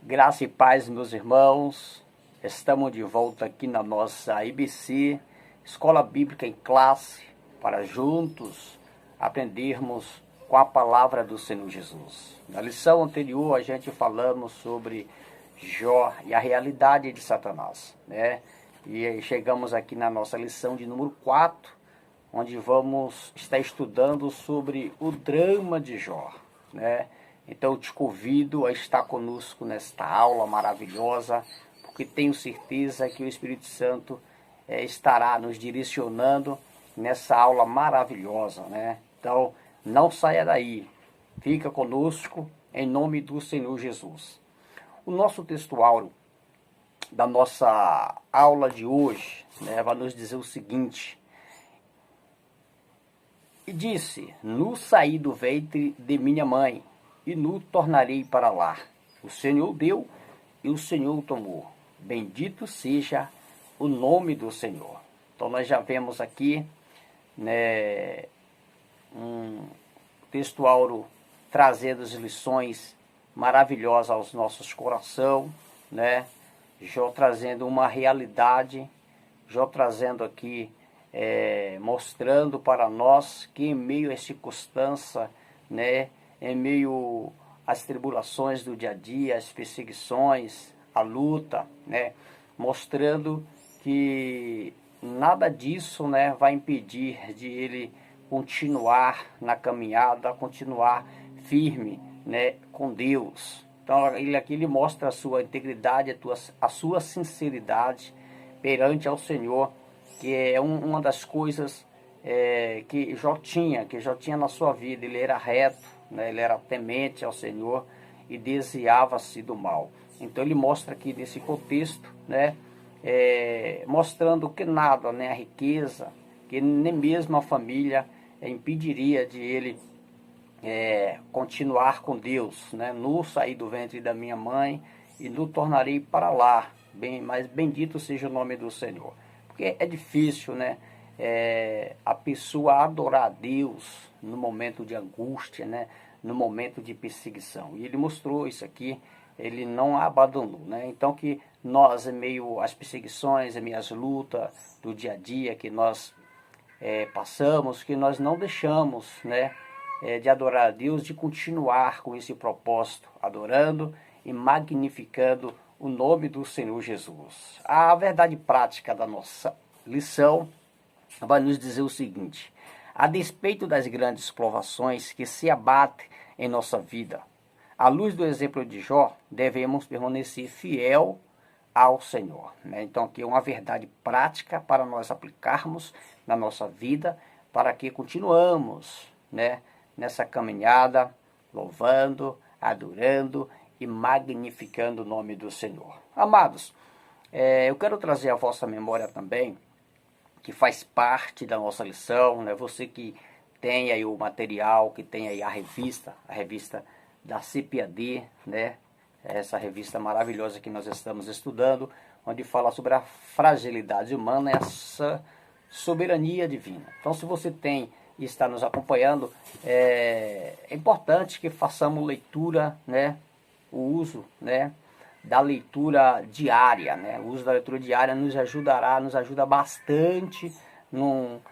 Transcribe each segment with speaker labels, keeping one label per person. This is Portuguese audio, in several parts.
Speaker 1: Graça e paz, meus irmãos. Estamos de volta aqui na nossa IBC, Escola Bíblica em Classe, para juntos aprendermos com a palavra do Senhor Jesus. Na lição anterior, a gente falamos sobre Jó e a realidade de Satanás, né? E chegamos aqui na nossa lição de número 4, onde vamos estar estudando sobre o drama de Jó, né? Então eu te convido a estar conosco nesta aula maravilhosa, porque tenho certeza que o Espírito Santo estará nos direcionando nessa aula maravilhosa, né? Então não saia daí, fica conosco em nome do Senhor Jesus. O nosso textuário da nossa aula de hoje, né, vai nos dizer o seguinte: e disse, nu saí do ventre de minha mãe, e nu tornarei para lá. O Senhor deu e o Senhor tomou. Bendito seja o nome do Senhor. Então nós já vemos aqui, né, um textuário trazendo as lições maravilhosas aos nossos corações, né? Jó trazendo uma realidade, Jó trazendo aqui, mostrando para nós que em meio às circunstâncias, né, em meio às tribulações do dia a dia, às perseguições, a luta, né, mostrando que nada disso, né, vai impedir de ele continuar na caminhada, continuar firme, né, com Deus. Então ele mostra a sua integridade, a sua sinceridade perante ao Senhor, que é uma das coisas que Jó tinha na sua vida. Ele era reto, né? Ele era temente ao Senhor e desviava-se do mal. Então ele mostra aqui nesse contexto, né, mostrando que nada, né, a riqueza, que nem mesmo a família impediria de ele continuar com Deus, né? Nu saí do ventre da minha mãe e nu tornarei para lá. Mas bendito seja o nome do Senhor. Porque é difícil, né, a pessoa adorar a Deus no momento de angústia, né, no momento de perseguição. E ele mostrou isso aqui, ele não abandonou, né? Então que nós, em meio às perseguições, em meio às lutas do dia a dia que nós passamos, que nós não deixamos, né, de adorar a Deus, de continuar com esse propósito, adorando e magnificando o nome do Senhor Jesus. A verdade prática da nossa lição vai nos dizer o seguinte: a despeito das grandes provações que se abatem em nossa vida, à luz do exemplo de Jó, devemos permanecer fiel ao Senhor, né? Então aqui é uma verdade prática para nós aplicarmos na nossa vida, para que continuamos, né, nessa caminhada, louvando, adorando e magnificando o nome do Senhor. Amados, eu quero trazer à vossa memória também, que faz parte da nossa lição, né? Você que tem aí o material, que tem aí a revista da CPAD, né? Essa revista maravilhosa que nós estamos estudando, onde fala sobre a fragilidade humana e essa soberania divina. Então, se você tem e está nos acompanhando, é importante que façamos leitura, né? O uso, né, da leitura diária, né? O uso da leitura diária nos ajuda bastante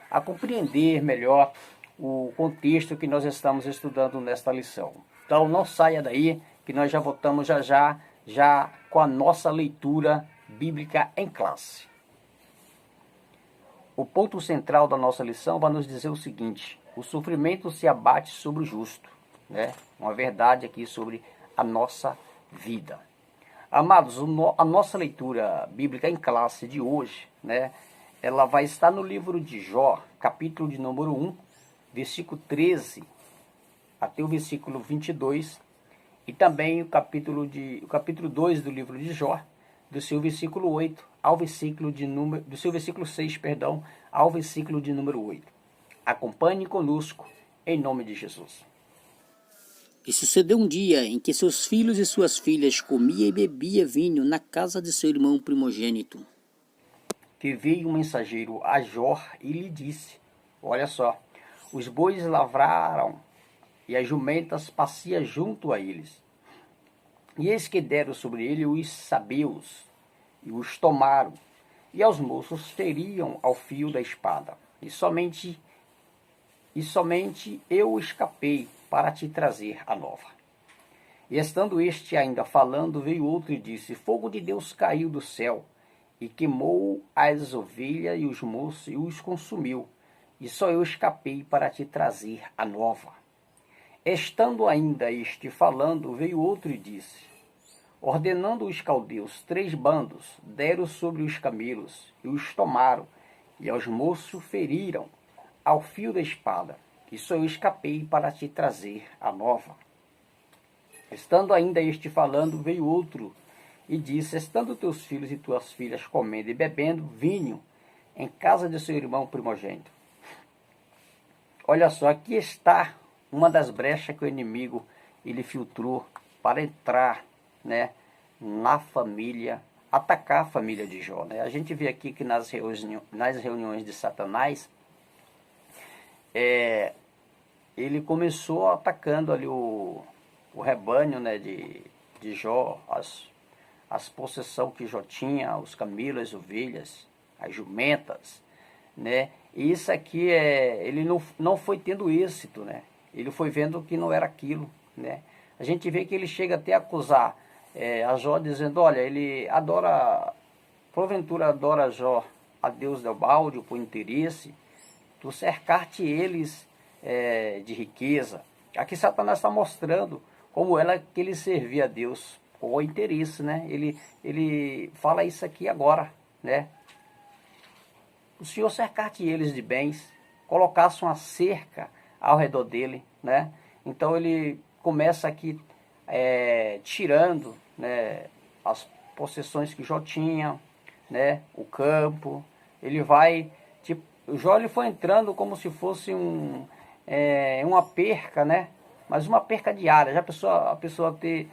Speaker 1: a compreender melhor o contexto que nós estamos estudando nesta lição. Então não saia daí, que nós já voltamos já com a nossa leitura bíblica em classe. O ponto central da nossa lição vai nos dizer o seguinte: o sofrimento se abate sobre o justo, né? Uma verdade aqui sobre a nossa vida. Amados, a nossa leitura bíblica em classe de hoje, né, ela vai estar no livro de Jó, capítulo de número 1, versículo 13 até o versículo 22, e também o capítulo 2 do livro de Jó, do seu versículo 8 ao versículo do seu versículo 6, perdão, ao versículo de número 8. Acompanhe conosco em nome de Jesus.
Speaker 2: E sucedeu um dia em que seus filhos e suas filhas comia e bebia vinho na casa de seu irmão primogênito.
Speaker 1: Que veio um mensageiro a Jó e lhe disse: olha só, os bois lavraram e as jumentas passeam junto a eles. E eis que deram sobre ele os sabeus, e os tomaram, e aos moços feriam ao fio da espada. E somente eu escapei para te trazer a nova. E estando este ainda falando, veio outro e disse: fogo de Deus caiu do céu, e queimou as ovelhas e os moços, e os consumiu. E só eu escapei para te trazer a nova. Estando ainda este falando, veio outro e disse: ordenando os caldeus 3 bandos, deram sobre os camelos, e os tomaram, e aos moços feriram ao fio da espada. E só eu escapei para te trazer a nova. Estando ainda este falando, veio outro e disse: estando teus filhos e tuas filhas comendo e bebendo vinho em casa de seu irmão primogênito. Olha só, aqui está uma das brechas que o inimigo ele filtrou para entrar, né, na família, atacar a família de Jó. Né? A gente vê aqui que nas reuniões de Satanás, ele começou atacando ali o rebanho, né, de Jó, as possessões que Jó tinha, os camelos, as ovelhas, as jumentas, né? E isso aqui ele não foi tendo êxito, né? Ele foi vendo que não era aquilo, né? A gente vê que ele chega até a acusar a Jó, dizendo: olha, ele adora, porventura adora Jó a Deus del balde, por interesse, tu cercar-te eles de riqueza. Aqui Satanás está mostrando como que ele servia a Deus com interesse, né? Ele fala isso aqui agora, né? O Senhor cercar-te eles de bens, colocasse uma cerca ao redor dele, né? Então ele começa aqui tirando, né, as possessões que Jó tinha, né? O campo. Ele vai, tipo, o Jó ele foi entrando como se fosse uma perca, né? Mas uma perca diária. Já a pessoa ter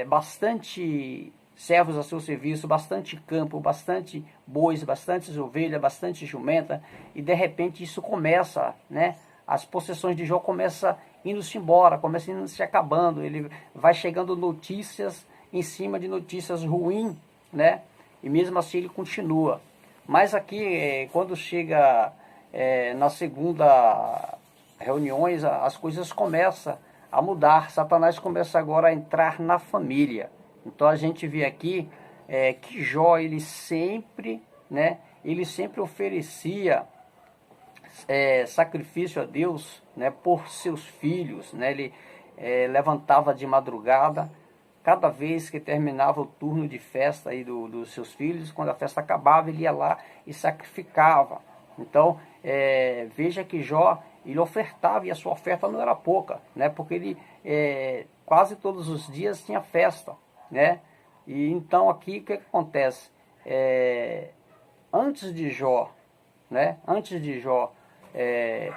Speaker 1: bastante servos a seu serviço, bastante campo, bastante bois, bastante ovelhas, bastante jumenta, e de repente isso começa, né? As possessões de Jó começam indo-se embora, começam indo se acabando, ele vai chegando notícias em cima de notícias ruins, né? E mesmo assim ele continua. Mas aqui, quando chega na segunda reuniões, as coisas começam a mudar. Satanás começa agora a entrar na família. Então a gente vê aqui que Jó, ele sempre oferecia sacrifício a Deus, né, por seus filhos, né? Ele levantava de madrugada, cada vez que terminava o turno de festa aí dos seus filhos, quando a festa acabava, ele ia lá e sacrificava. Então veja que Jó, ele ofertava, e a sua oferta não era pouca, né? Porque ele quase todos os dias tinha festa, né? E então aqui o que acontece? Antes de Jó, né? Antes de Jó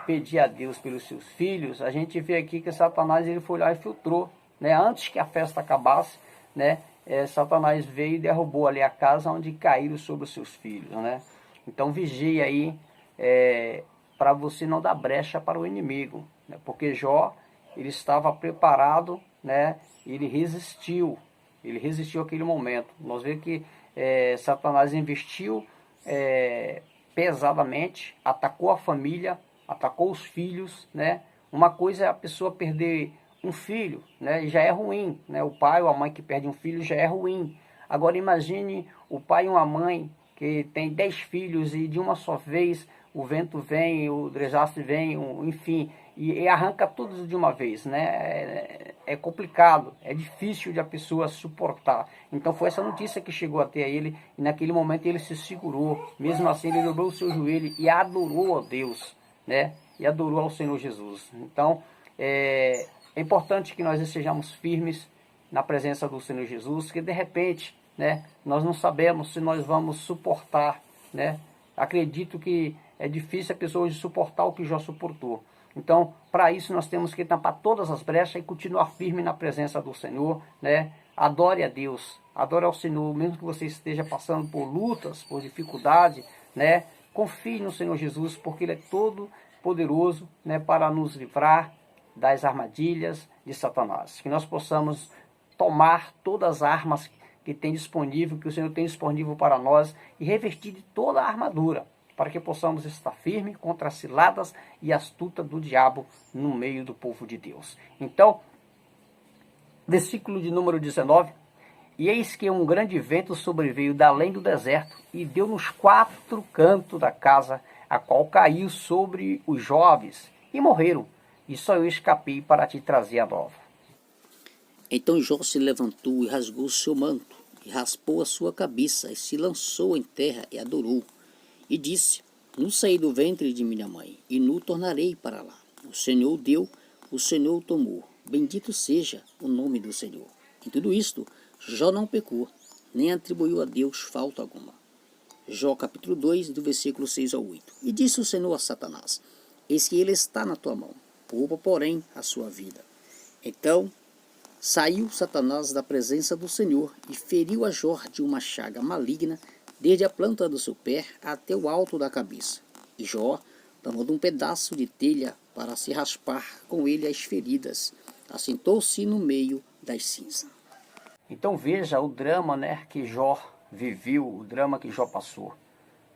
Speaker 1: pedir a Deus pelos seus filhos, a gente vê aqui que Satanás ele foi lá e filtrou, né? Antes que a festa acabasse, né? Satanás veio e derrubou ali a casa onde caíram sobre os seus filhos, né? Então vigie aí para você não dar brecha para o inimigo, né? Porque Jó, ele estava preparado, né? Ele resistiu àquele momento. Nós vemos que Satanás investiu pesadamente, atacou a família, atacou os filhos, né? Uma coisa é a pessoa perder um filho, né? Já é ruim, né? O pai ou a mãe que perde um filho já é ruim. Agora imagine o pai e uma mãe que tem 10 filhos e de uma só vez o vento vem, o desastre vem, enfim, e arranca tudo de uma vez, né? É complicado, é difícil de a pessoa suportar. Então foi essa notícia que chegou até ele, e naquele momento ele se segurou. Mesmo assim ele dobrou o seu joelho e adorou a Deus, né? E adorou ao Senhor Jesus. Então é importante que nós estejamos firmes na presença do Senhor Jesus, que de repente, né, nós não sabemos se nós vamos suportar, né? Acredito que é difícil a pessoa hoje suportar o que Jó suportou. Então, para isso nós temos que tampar todas as brechas e continuar firme na presença do Senhor, né? Adore a Deus, adore ao Senhor, mesmo que você esteja passando por lutas, por dificuldade, né? Confie no Senhor Jesus, porque Ele é todo poderoso, né, para nos livrar das armadilhas de Satanás. Que nós possamos tomar todas as armas que tem disponível, que o Senhor tem disponível para nós, e revestir de toda a armadura, para que possamos estar firmes contra as ciladas e astutas do diabo no meio do povo de Deus. Então, versículo de número 19, e eis que um grande vento sobreveio da além do deserto, e deu nos 4 cantos da casa, a qual caiu sobre os jovens, e morreram, e só eu escapei para te trazer a nova.
Speaker 2: Então Jó se levantou e rasgou seu manto, e raspou a sua cabeça, e se lançou em terra e adorou. E disse, nu saí do ventre de minha mãe, e nu tornarei para lá. O Senhor deu, o Senhor tomou. Bendito seja o nome do Senhor. Em tudo isto, Jó não pecou, nem atribuiu a Deus falta alguma. Jó capítulo 2, do versículo 6 ao 8. E disse o Senhor a Satanás, eis que ele está na tua mão, poupa, porém, a sua vida. Então saiu Satanás da presença do Senhor e feriu a Jó de uma chaga maligna, desde a planta do seu pé até o alto da cabeça. E Jó tomou um pedaço de telha para se raspar com ele as feridas. Assentou-se no meio das cinzas.
Speaker 1: Então veja o drama, né, que Jó viveu, o drama que Jó passou.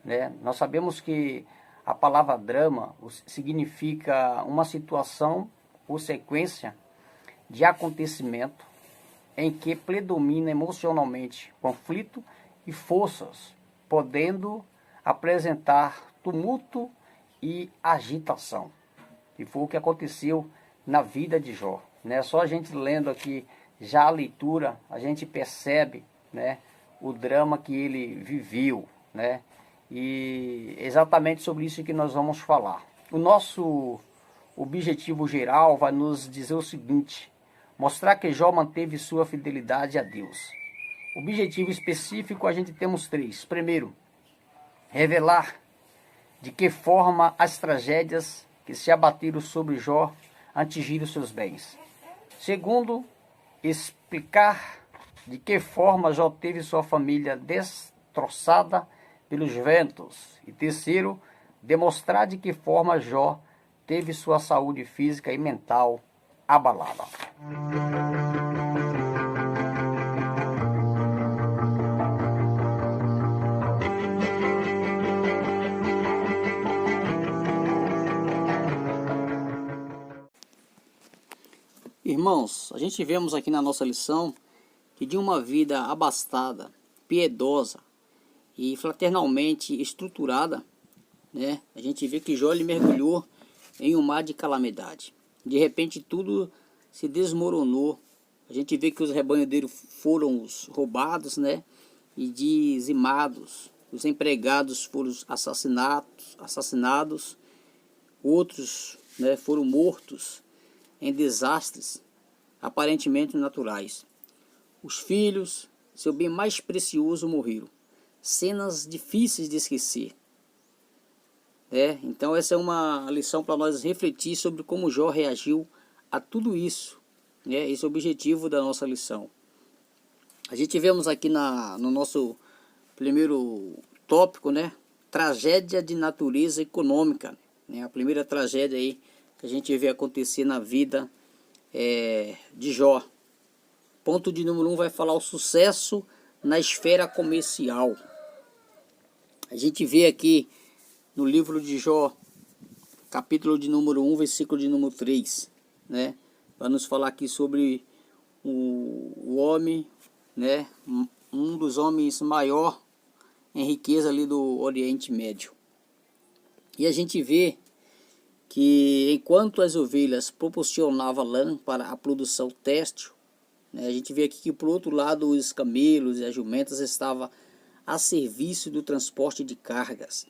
Speaker 1: Né? Nós sabemos que a palavra drama significa uma situação ou sequência de acontecimento em que predomina emocionalmente conflito e forças, podendo apresentar tumulto e agitação. E foi o que aconteceu na vida de Jó. Né? Só a gente lendo aqui já a leitura, a gente percebe, né, o drama que ele viveu, né? E exatamente sobre isso que nós vamos falar. O nosso objetivo geral vai nos dizer o seguinte: mostrar que Jó manteve sua fidelidade a Deus. Objetivo específico a gente temos 3. Primeiro, revelar de que forma as tragédias que se abateram sobre Jó atingiram seus bens. Segundo, explicar de que forma Jó teve sua família destroçada pelos ventos. E terceiro, demonstrar de que forma Jó teve sua saúde física e mental abalada.
Speaker 2: Irmãos, a gente vemos aqui na nossa lição que de uma vida abastada, piedosa e fraternalmente estruturada, né, a gente vê que Jó ele mergulhou em um mar de calamidade. De repente tudo se desmoronou. A gente vê que os rebanhos dele foram roubados, né, e dizimados. Os empregados foram assassinados, outros, né, foram mortos em desastres aparentemente naturais. Os filhos, seu bem mais precioso, morreram. Cenas difíceis de esquecer. Então essa é uma lição para nós refletir sobre como Jó reagiu a tudo isso. Esse é o objetivo da nossa lição. A gente vemos aqui no nosso primeiro tópico, né, tragédia de natureza econômica. A primeira tragédia aí que a gente vê acontecer na vida de Jó. Ponto de número 1 vai falar o sucesso na esfera comercial. A gente vê aqui no livro de Jó, capítulo de número 1, versículo de número 3, né? Para nos falar aqui sobre o homem, né? Um dos homens maior em riqueza ali do Oriente Médio. E a gente vê que enquanto as ovelhas proporcionavam lã para a produção têxtil, né, a gente vê aqui que por outro lado os camelos e as jumentas estavam a serviço do transporte de cargas.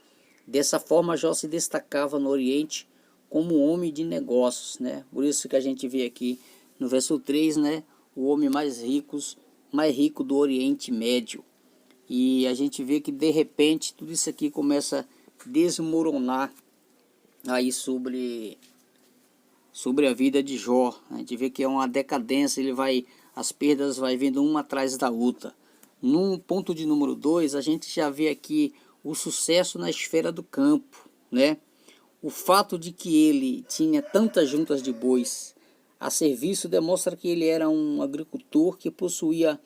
Speaker 2: Dessa forma Jó se destacava no Oriente como um homem de negócios, né? Por isso que a gente vê aqui no verso 3, né, o homem mais rico do Oriente Médio. E a gente vê que de repente tudo isso aqui começa a desmoronar aí sobre a vida de Jó. A gente vê que é uma decadência, as perdas vai vindo uma atrás da outra. No ponto de número 2, a gente já vê aqui o sucesso na esfera do campo, né? O fato de que ele tinha tantas juntas de bois, a serviço demonstra que ele era um agricultor que possuía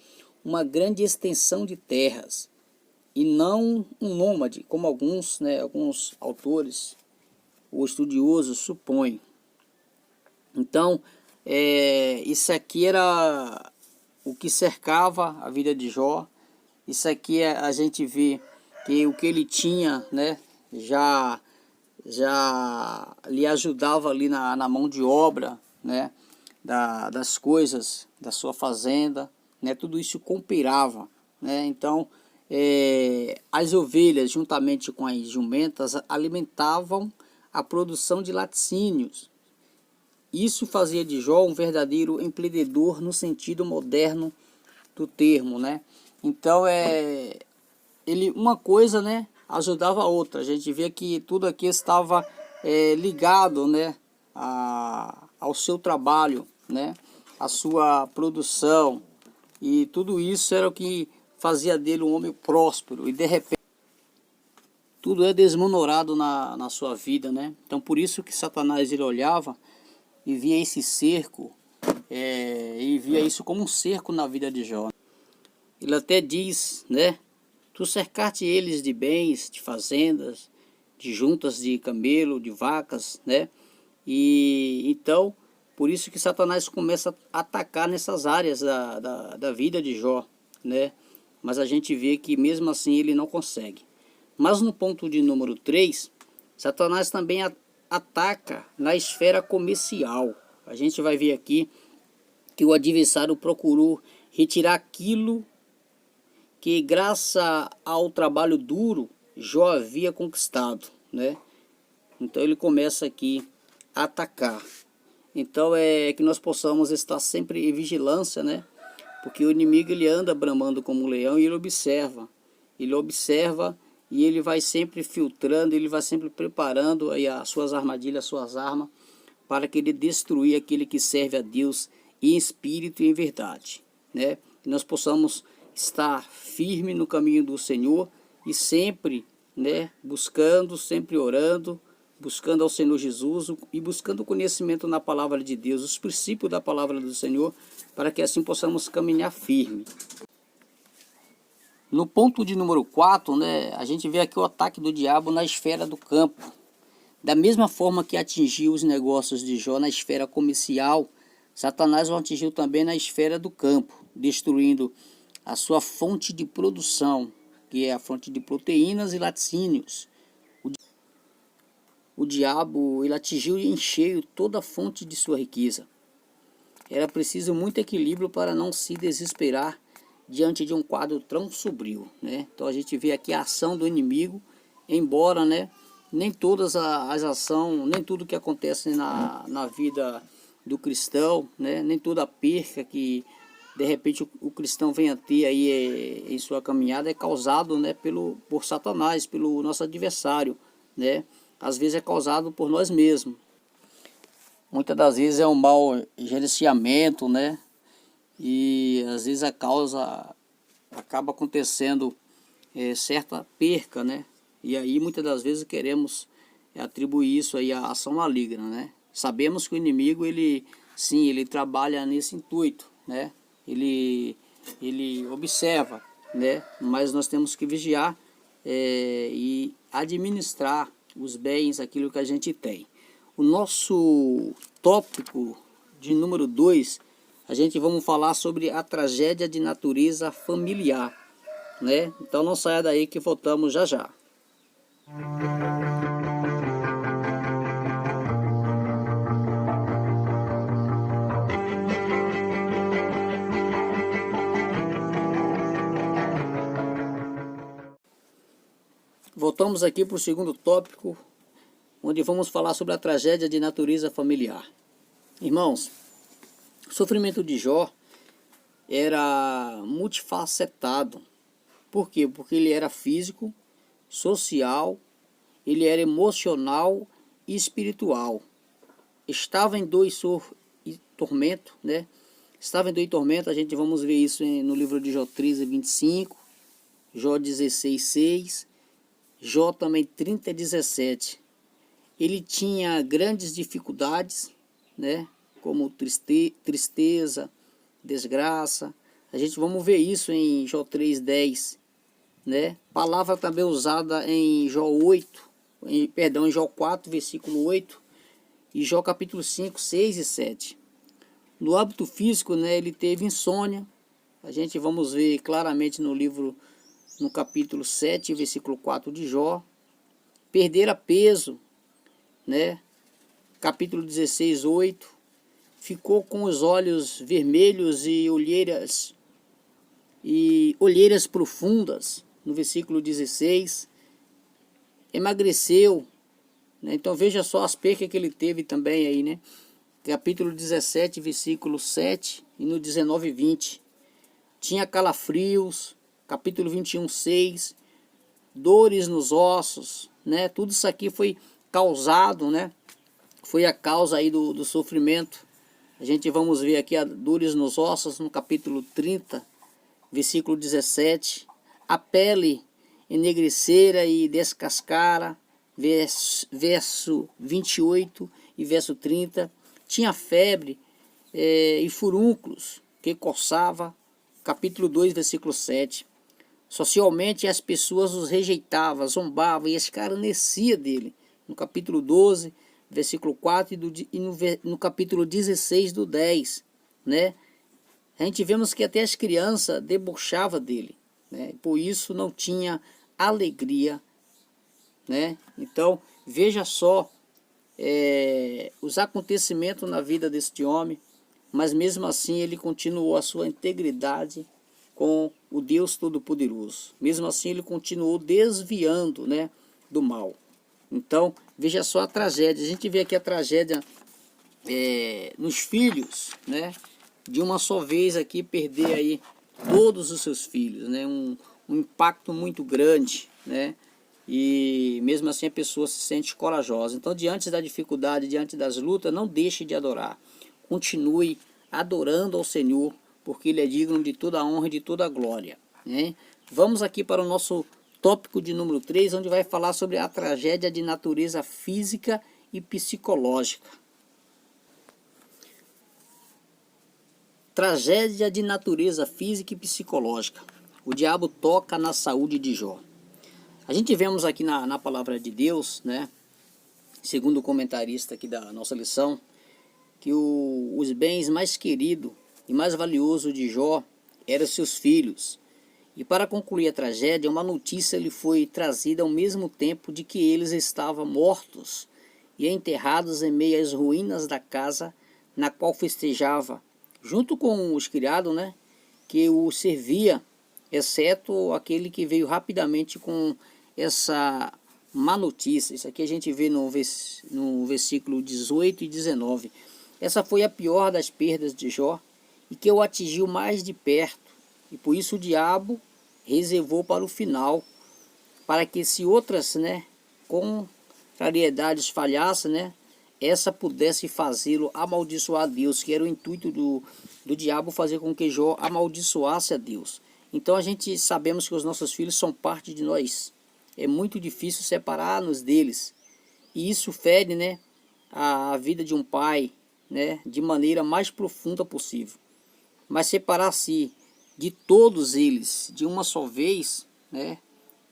Speaker 2: uma grande extensão de terras e não um nômade, como alguns autores ou estudiosos supõem. Então, isso aqui era o que cercava a vida de Jó. Isso aqui a gente vê que o que ele tinha, né, já lhe ajudava ali na mão de obra, né, das coisas da sua fazenda, né, tudo isso cooperava, né. Então, as ovelhas juntamente com as jumentas alimentavam a produção de laticínios. Isso fazia de Jó um verdadeiro empreendedor no sentido moderno do termo, né. Então uma coisa, né, ajudava a outra. A gente vê que tudo aqui estava ligado, né, ao seu trabalho, né, à sua produção, e tudo isso era o que fazia dele um homem próspero. E de repente tudo é desmonorado na sua vida, né. Então por isso que Satanás ele olhava e via esse cerco, e via isso como um cerco na vida de Jó. Ele até diz, né, tu cercaste eles de bens, de fazendas, de juntas de camelo, de vacas, né? E então, por isso que Satanás começa a atacar nessas áreas da vida de Jó, né? Mas a gente vê que mesmo assim ele não consegue. Mas no ponto de número 3, Satanás também ataca na esfera comercial. A gente vai ver aqui que o adversário procurou retirar aquilo que, graças ao trabalho duro, Jó havia conquistado, né? Então ele começa aqui a atacar. Então é que nós possamos estar sempre em vigilância, né? Porque o inimigo ele anda bramando como um leão e ele observa. Ele observa e ele vai sempre filtrando, ele vai sempre preparando aí as suas armadilhas, as suas armas, para que ele destruir aquele que serve a Deus em espírito e em verdade, né? Que nós possamos estar firme no caminho do Senhor e sempre, né, buscando, sempre orando, buscando ao Senhor Jesus e buscando o conhecimento na palavra de Deus, os princípios da palavra do Senhor, para que assim possamos caminhar firme. No ponto de número 4, né, a gente vê aqui o ataque do diabo na esfera do campo. Da mesma forma que atingiu os negócios de Jó na esfera comercial, Satanás o atingiu também na esfera do campo, destruindo a sua fonte de produção, que é a fonte de proteínas e laticínios. O diabo ele atingiu em cheio toda a fonte de sua riqueza. Era preciso muito equilíbrio para não se desesperar diante de um quadro tão sombrio, né? Então a gente vê aqui a ação do inimigo, embora, né, nem todas as ações, nem tudo que acontece na vida do cristão, né, nem toda a perca que de repente o cristão vem a ter aí em sua caminhada é causado, né, por Satanás, pelo nosso adversário, né? Às vezes é causado por nós mesmos. Muitas das vezes é um mau gerenciamento, né? E às vezes a causa acaba acontecendo certa perca, né? E aí muitas das vezes queremos atribuir isso aí à ação maligna, né? Sabemos que o inimigo ele trabalha nesse intuito, né? Ele observa, né? Mas nós temos que vigiar e administrar os bens, aquilo que a gente tem. O nosso tópico de número 2, a gente vamos falar sobre a tragédia de natureza familiar, né? Então não saia daí que voltamos já já. Voltamos aqui para o segundo tópico, onde vamos falar sobre a tragédia de natureza familiar. Irmãos, o sofrimento de Jó era multifacetado. Por quê? Porque ele era físico, social, ele era emocional e espiritual. Estava em dor e tormento, né? Estava em dor e tormento, a gente vamos ver isso no livro de Jó 13, 25, Jó 16, 6, Jó também 30, 17. Ele tinha grandes dificuldades, né? como tristeza, desgraça. A gente vamos ver isso em Jó 3:10, né? Palavra também usada em Jó 8, em Jó 4, versículo 8, e Jó capítulo 5, 6 e 7. No hábito físico, né, ele teve insônia. A gente vamos ver claramente no capítulo 7, versículo 4 de Jó. Perder a peso, né? Capítulo 16, 8. Ficou com os olhos vermelhos e olheiras profundas, no versículo 16. Emagreceu, né? Então veja só as percas que ele teve também aí, né? Capítulo 17, versículo 7 e no 19 e 20. Tinha calafrios, capítulo 21, 6. Dores nos ossos, né? Tudo isso aqui foi causado, né? Foi a causa aí do sofrimento. A gente vamos ver aqui a dores nos ossos no capítulo 30, versículo 17. A pele enegrecera e descascara, verso 28 e verso 30. Tinha febre e furúnculos que coçava, capítulo 2, versículo 7. Socialmente as pessoas os rejeitavam, zombavam e escarnecia dele, no capítulo 12, versículo 4 e no capítulo 16 do 10, né? A gente vemos que até as crianças debochavam dele, né? Por isso não tinha alegria, né? Então veja só os acontecimentos na vida deste homem, mas mesmo assim ele continuou a sua integridade com o Deus Todo-Poderoso. Mesmo assim ele continuou desviando, né, do mal. Então veja só a tragédia. A gente vê aqui a tragédia nos filhos, né, de uma só vez aqui perder aí todos os seus filhos, né, um impacto muito grande, né, e mesmo assim a pessoa se sente corajosa. Então diante da dificuldade, diante das lutas, não deixe de adorar, continue adorando ao Senhor, porque Ele é digno de toda a honra e de toda a glória, né? Vamos aqui para o nosso tópico de número 3, onde vai falar sobre a tragédia de natureza física e psicológica. Tragédia de natureza física e psicológica. O diabo toca na saúde de Jó. A gente vemos aqui na palavra de Deus, né, segundo o comentarista aqui da nossa lição, que os bens mais queridos e mais valiosos de Jó eram seus filhos. E para concluir a tragédia, uma notícia lhe foi trazida ao mesmo tempo de que eles estavam mortos e enterrados em meio às ruínas da casa na qual festejava, junto com os criados, né, que o servia, exceto aquele que veio rapidamente com essa má notícia. Isso aqui a gente vê no versículo 18 e 19. Essa foi a pior das perdas de Jó e que o atingiu mais de perto. E por isso o diabo reservou para o final, para que se outras, né, contrariedades falhassem, né, essa pudesse fazê-lo amaldiçoar a Deus, que era o intuito do diabo, fazer com que Jó amaldiçoasse a Deus. Então a gente sabemos que os nossos filhos são parte de nós. É muito difícil separar-nos deles. E isso fere, né, a vida de um pai, né, de maneira mais profunda possível. Mas separar-se de todos eles de uma só vez, né,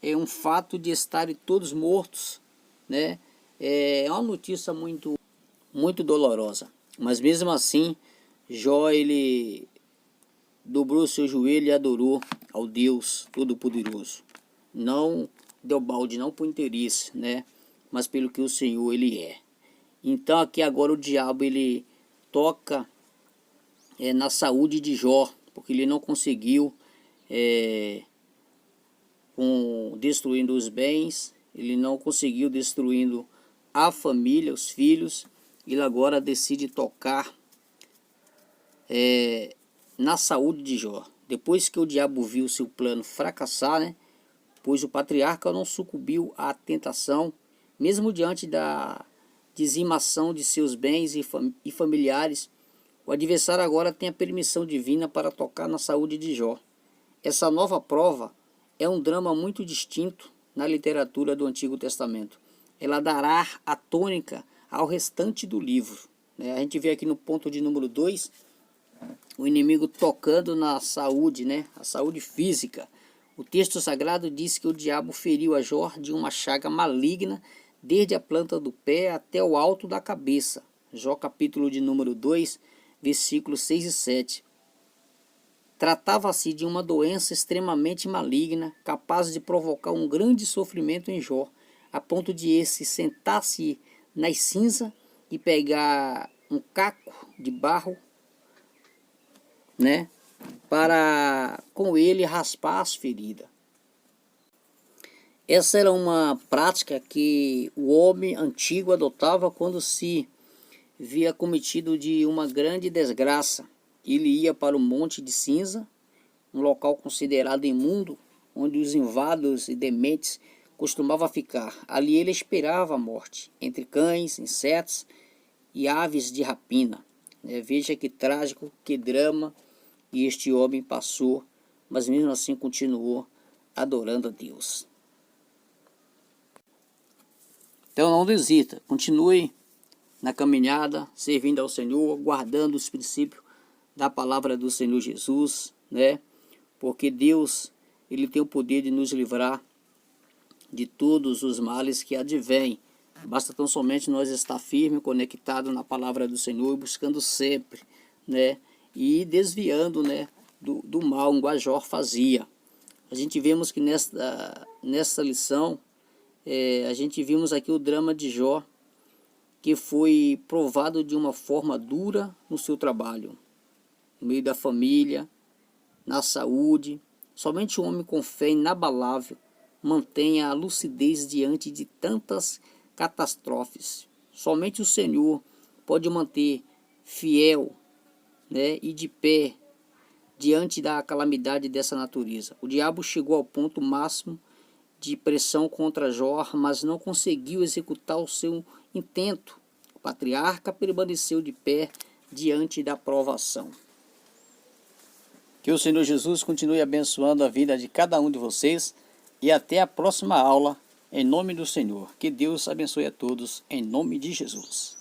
Speaker 2: é um fato de estarem todos mortos, né, é uma notícia muito, muito dolorosa. Mas mesmo assim, Jó, ele dobrou seu joelho e adorou ao Deus Todo-Poderoso. Não deu balde, não por interesse, né, mas pelo que o Senhor ele é. Então aqui agora o diabo ele toca na saúde de Jó, porque ele não conseguiu destruindo os bens, ele não conseguiu destruindo a família, os filhos. Ele agora decide tocar na saúde de Jó. Depois que o diabo viu seu plano fracassar, né, pois o patriarca não sucumbiu à tentação, mesmo diante da dizimação de seus bens e familiares, o adversário agora tem a permissão divina para tocar na saúde de Jó. Essa nova prova é um drama muito distinto na literatura do Antigo Testamento. Ela dará a tônica ao restante do livro, né? A gente vê aqui no ponto de número 2, o inimigo tocando na saúde, né? A saúde física. O texto sagrado diz que o diabo feriu a Jó de uma chaga maligna, desde a planta do pé até o alto da cabeça. Jó capítulo de número 2, versículos 6 e 7. Tratava-se de uma doença extremamente maligna, capaz de provocar um grande sofrimento em Jó, a ponto de esse sentar-se nas cinzas e pegar um caco de barro, né, para com ele raspar as feridas. Essa era uma prática que o homem antigo adotava quando se via cometido de uma grande desgraça. Ele ia para o Monte de Cinza, um local considerado imundo, onde os inválidos e dementes costumavam ficar. Ali ele esperava a morte, entre cães, insetos e aves de rapina. Veja que trágico, que drama, e este homem passou, mas mesmo assim continuou adorando a Deus. Então não desista, continue na caminhada, servindo ao Senhor, guardando os princípios da palavra do Senhor Jesus, né? Porque Deus, Ele tem o poder de nos livrar de todos os males que advêm. Basta tão somente nós estar firme, conectado na palavra do Senhor, buscando sempre, né? E desviando, né, do mal, como a Jó fazia. A gente vemos que nessa lição, a gente vimos aqui o drama de Jó, que foi provado de uma forma dura no seu trabalho, no meio da família, na saúde. Somente um homem com fé inabalável mantém a lucidez diante de tantas catástrofes. Somente o Senhor pode manter fiel, né, e de pé diante da calamidade dessa natureza. O diabo chegou ao ponto máximo de pressão contra Jó, mas não conseguiu executar o seu intento. O patriarca permaneceu de pé diante da provação. Que o Senhor Jesus continue abençoando a vida de cada um de vocês e até a próxima aula, em nome do Senhor. Que Deus abençoe a todos, em nome de Jesus.